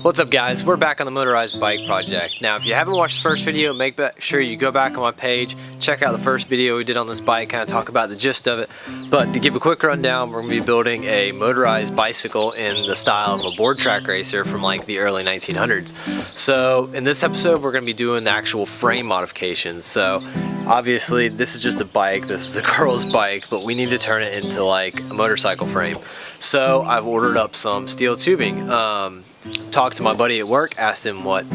What's up guys, we're back on the Motorized bike project. Now if you haven't watched the first video, make sure you go back on my page, check out the first video we did on this bike, kind of talk about the gist of it. But to give a quick rundown, we're going to be building a motorized bicycle in the style of a board track racer from like the early 1900s. So in this episode we're going to be doing the actual frame modifications. So obviously this is just a bike, this is a girl's bike, but we need to turn it into like a motorcycle frame. So I've ordered up some steel tubing. Talked to my buddy at work, asked him what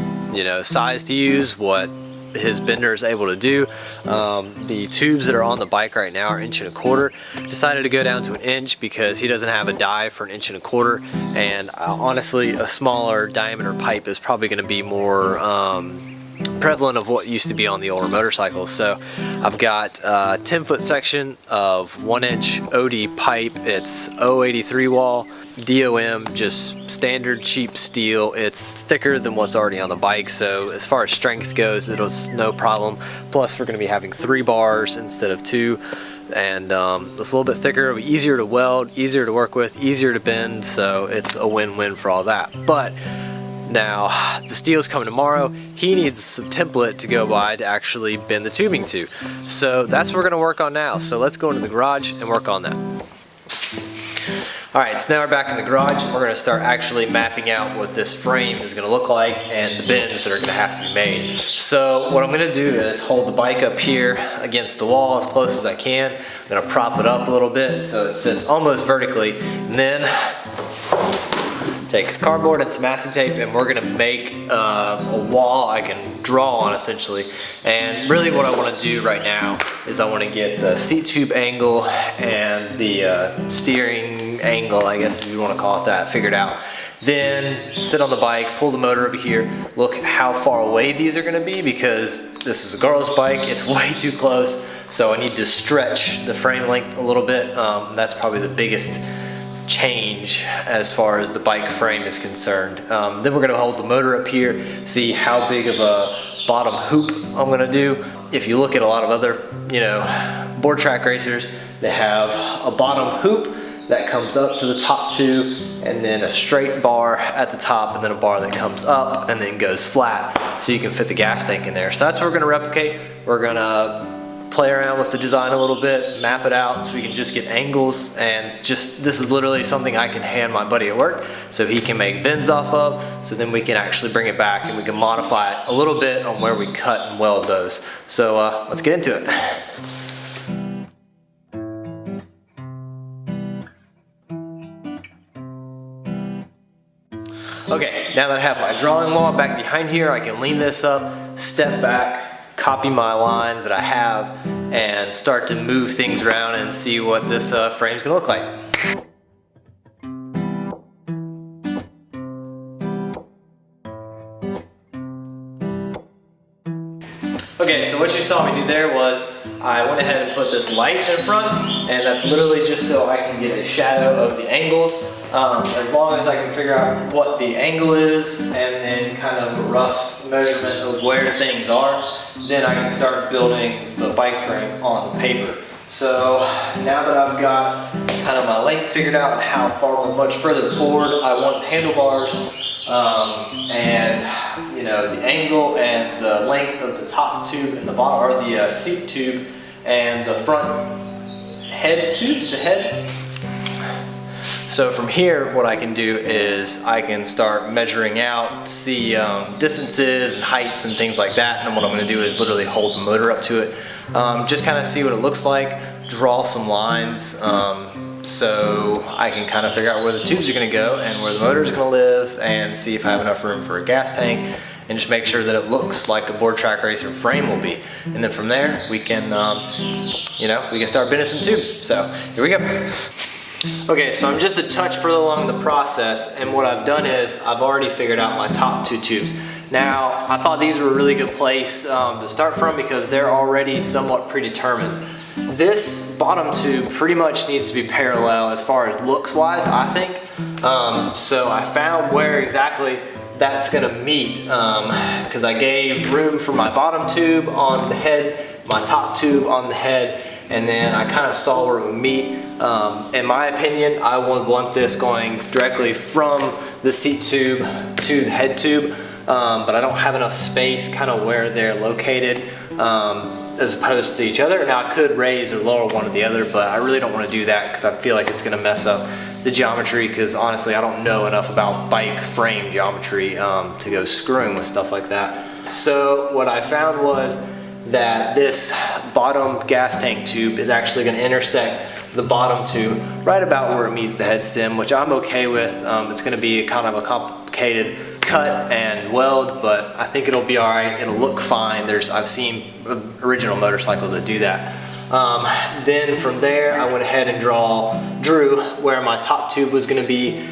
size to use, what his bender is able to do. The tubes that are on the bike right now are 1.25 inches. Decided to go down to 1 inch because he doesn't have a die for 1.25 inches, and honestly a smaller diameter pipe is probably going to be more prevalent of what used to be on the older motorcycles. So I've got a 10-foot section of 1 inch OD pipe. It's 083 wall DOM, just standard cheap steel. It's thicker than what's already on the bike, so as far as strength goes, it's no problem. Plus we're going to be having 3 bars instead of 2, and it's a little bit thicker, it'll be easier to weld, easier to work with, easier to bend, so it's a win-win for all that. But now the steel's coming tomorrow. He needs some template to go by to actually bend the tubing to, so that's what we're going to work on now. So let's go into the garage and work on that. Alright, so now we're back in the garage and we're going to start actually mapping out what this frame is going to look like and the bends that are going to have to be made. So what I'm going to do is hold the bike up here against the wall as close as I can. I'm going to prop it up a little bit so it sits almost vertically, and then takes cardboard and some masking tape, and we're going to make a wall I can draw on essentially. And really what I want to do right now is I want to get the seat tube angle and the steering angle, I guess if you want to call it that, figured out. Then sit on the bike, pull the motor over here, look how far away these are going to be, because this is a girl's bike, it's way too close, so I need to stretch the frame length a little bit. That's probably the biggest change as far as the bike frame is concerned. Then we're going to hold the motor up here, see how big of a bottom hoop I'm going to do. If you look at a lot of other board track racers, they have a bottom hoop that comes up to the top tube, and then a straight bar at the top, and then a bar that comes up and then goes flat, so you can fit the gas tank in there. So that's what we're going to replicate. We're going to play around with the design a little bit, map it out so we can just get angles, and this is literally something I can hand my buddy at work so he can make bends off of, so then we can actually bring it back and we can modify it a little bit on where we cut and weld those. So let's get into it. Okay, now that I have my drawing wall back behind here, I can lean this up, step back, copy my lines that I have, and start to move things around and see what this frame's gonna look like. Okay, so what you saw me do there was I went ahead and put this light in front, and that's literally just so I can get a shadow of the angles. As long as I can figure out what the angle is and then kind of a rough measurement of where things are, then I can start building the bike frame on the paper. So now that I've got kind of my length figured out and how far much further forward I want the handlebars, and the angle and the length of the top tube and the bottom, or the seat tube and the front head tube, is it head? So from here what I can do is I can start measuring out, see distances and heights and things like that, and what I'm going to do is literally hold the motor up to it, just kind of see what it looks like, draw some lines, so I can kind of figure out where the tubes are going to go and where the motor is going to live, and see if I have enough room for a gas tank, and just make sure that it looks like a board track racer frame will be. And then from there we can we can start bending some tube. So here we go. Okay, so I'm just a touch further along the process, and what I've done is I've already figured out my top 2 tubes. Now I thought these were a really good place to start from because they're already somewhat predetermined. This bottom tube pretty much needs to be parallel as far as looks wise, I think. So I found where exactly that's gonna meet, because I gave room for my bottom tube on the head, my top tube on the head, and then I kind of saw where it would meet. In my opinion, I would want this going directly from the seat tube to the head tube, but I don't have enough space kind of where they're located as opposed to each other. Now I could raise or lower one or the other, but I really don't want to do that because I feel like it's going to mess up the geometry, because honestly I don't know enough about bike frame geometry to go screwing with stuff like that. So what I found was that this bottom gas tank tube is actually going to intersect the bottom tube right about where it meets the head stem, which I'm okay with. It's going to be kind of a complicated cut and weld, but I think it'll be all right. It'll look fine. I've seen original motorcycles that do that. Then from there, I went ahead and drew where my top tube was going to be,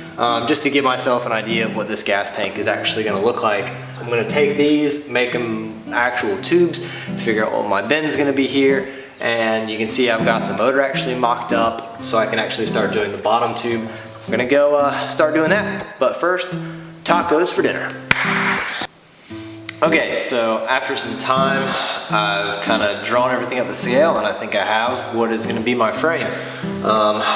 just to give myself an idea of what this gas tank is actually going to look like. I'm going to take these, make them actual tubes, figure out what my bend's going to be here, and you can see I've got the motor actually mocked up so I can actually start doing the bottom tube. I'm going to go start doing that, but first, tacos for dinner. Okay, so after some time, I've kind of drawn everything up to scale, and I think I have what is going to be my frame.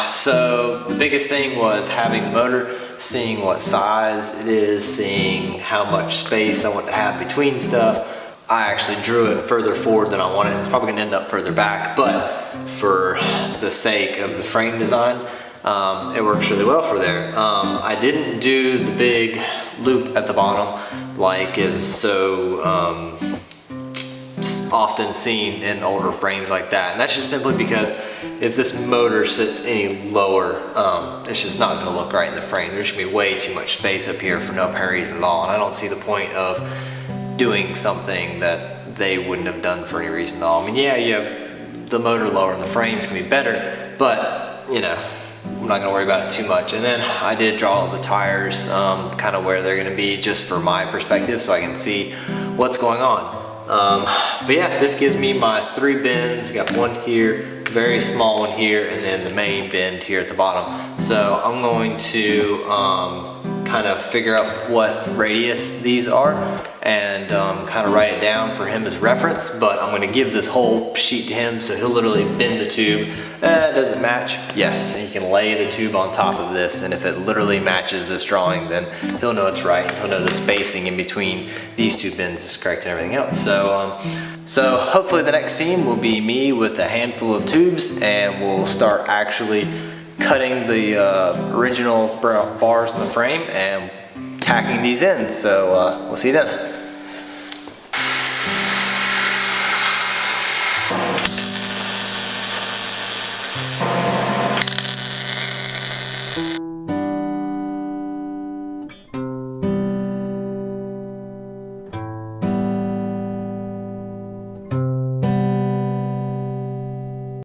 So the biggest thing was having the motor, seeing what size it is, seeing how much space I want to have between stuff. I actually drew it further forward than I wanted. It's probably going to end up further back, but for the sake of the frame design, it works really well for there. I didn't do the big loop at the bottom like is so often seen in older frames like that, and that's just simply because if this motor sits any lower, it's just not going to look right in the frame. There's going to be way too much space up here for no apparent reason at all, and I don't see the point of doing something that they wouldn't have done for any reason at all. I mean, yeah, you have the motor lower and the frames can be better, but you know, I'm not going to worry about it too much. And then I did draw the tires kind of where they're going to be, just for my perspective, so I can see what's going on. But yeah, this gives me my 3 bends. You got one here, very small one here, and then the main bend here at the bottom. So I'm going to kind of figure out what radius these are and kind of write it down for him as reference, but I'm going to give this whole sheet to him so he'll literally bend the tube. Does it match? Yes, and he can lay the tube on top of this, and if it literally matches this drawing, then he'll know it's right. He'll know the spacing in between these 2 bends is correct and everything else. So hopefully the next scene will be me with a handful of tubes, and we'll start actually cutting the original bars in the frame and tacking these in. So we'll see you then.